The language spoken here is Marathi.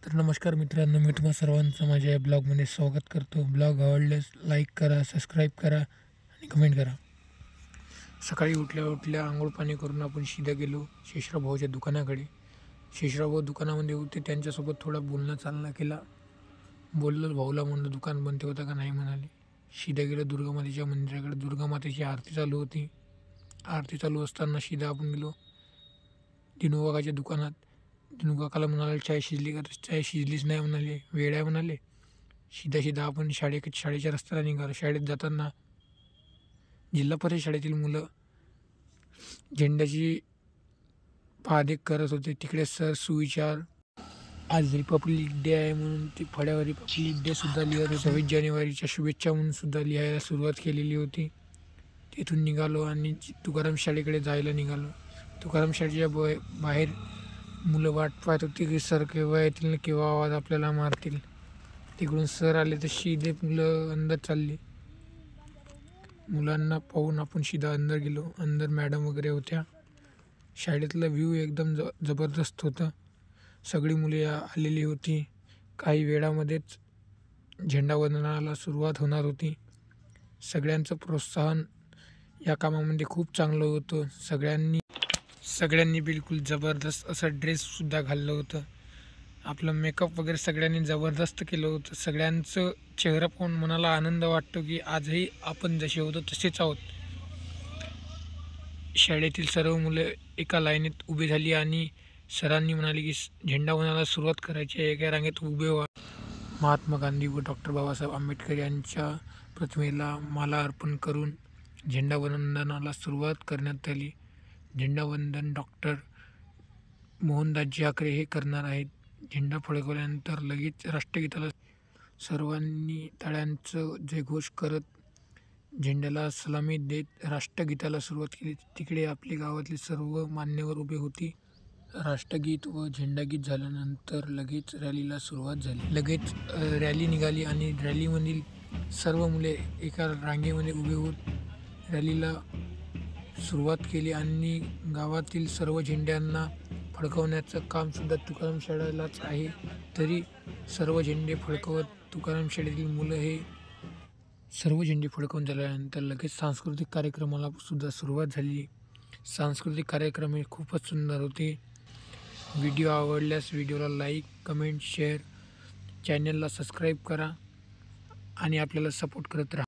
तर नमस्कार मित्रांनो, मी तुम्हा सर्वांचं माझ्या या ब्लॉगमध्ये स्वागत करतो. ब्लॉग आवडल्यास लाईक करा, सबस्क्राईब करा आणि कमेंट करा. सकाळी उठल्या उठल्या आंघोळ पाणी करून आपण सीधा गेलो शेषराव भाऊच्या दुकानाकडे. शेषराव भाऊ दुकानामध्ये होते, त्यांच्यासोबत थोडा बोलणं चालना केला. बोललो भाऊला, म्हणलं दुकान बंद होता का नाही, म्हणाले. सीधा गेलो दुर्गामातेच्या मंदिराकडे. दुर्गामातेची आरती चालू होती. आरती चालू असताना सीधा आपण गेलो दिनूकाकाच्या दुकानात. दिनूकाकाला म्हणाले, चाय शिजली का? चाय शिजलीच नाही म्हणाले, वेळ आहे म्हणाले. सीधा आपण शाळेच्या रस्त्याला निघालो. शाळेत जाताना जिल्हा परिषद शाळेतील मुलं झेंड्याची पाहदेक करत होते. तिकडे सर सुविचार, आज रिपब्लिक डे आहे म्हणून ते फळ्यावर रिपब्लिक डे सुद्धा लिहत होते. 26 जानेवारीच्या शुभेच्छा म्हणून सुद्धा लिहायला सुरुवात केलेली होती. तिथून निघालो आणि तुकाराम शाळेकडे जायला निघालो. तुकाराम शाळेच्या बाहेर मुलं वाट पाहत होती की सर केव्हा येतील ना केव्हा आवाज आपल्याला मारतील. तिकडून सर आले तर सीधे मुलं अंदर चालली. मुलांना पाहून आपण सीधा अंदर गेलो. अंदर मॅडम वगैरे होत्या. शाळेतलं व्ह्यू एकदम जबरदस्त होतं. सगळी मुले आलेली होती. काही वेळामध्येच झेंडावंदनाला सुरुवात होणार होती. सगळ्यांचं प्रोत्साहन या कामामध्ये खूप चांगलं होतं. सगळ्यांनी बिलकुल जबरदस्त असं ड्रेससुद्धा घातलं होतं. आपलं मेकअप वगैरे सगळ्यांनी जबरदस्त केलं होतं. सगळ्यांचं चेहरा पाहून मनाला आनंद वाटतो की आजही आपण जसे होतो तसेच आहोत. शाळेतील सर्व मुलं एका लाईनीत उभी झाली आणि सरांनी म्हणाले की झेंडावंदनाला सुरुवात करायची आहे, एका रांगेत उभे व्हा. महात्मा गांधी व डॉक्टर बाबासाहेब आंबेडकर यांच्या प्रतिमेला माला अर्पण करून झेंडावंदनाला सुरुवात करण्यात आली. झेंडावंदन डॉक्टर मोहनदासजी आखरे हे करणार आहेत. झेंडा फडकवल्यानंतर लगेच राष्ट्रगीताला सर्वांनी टाळ्यांचं जयघोष करत झेंड्याला सलामी देत राष्ट्रगीताला सुरुवात केली. तिकडे आपल्या गावातले सर्व मान्यवर उभे होते. राष्ट्रगीत व झेंडागीत झाल्यानंतर लगेच रॅलीला सुरुवात झाली. लगेच रॅली निघाली आणि रॅलीमधील सर्व मुले एका रांगेमध्ये उभे होत रॅलीला सुरुवात केली आणि गावातील सर्व झेंड्यांना फडकवण्याचं कामसुद्धा तुकाराम शाळेलाच आहे. तरी सर्व झेंडे फडकवत तुकाराम शाळेतील मुलं हे सर्व झेंडे फडकवून झाल्यानंतर लगेच सांस्कृतिक कार्यक्रमाला सुद्धा सुरुवात झाली. सांस्कृतिक कार्यक्रम हे खूपच सुंदर होते. व्हिडिओ आवडल्यास व्हिडिओला लाईक, कमेंट, शेअर, चॅनलला सबस्क्राईब करा आणि आपल्याला सपोर्ट करत राहा.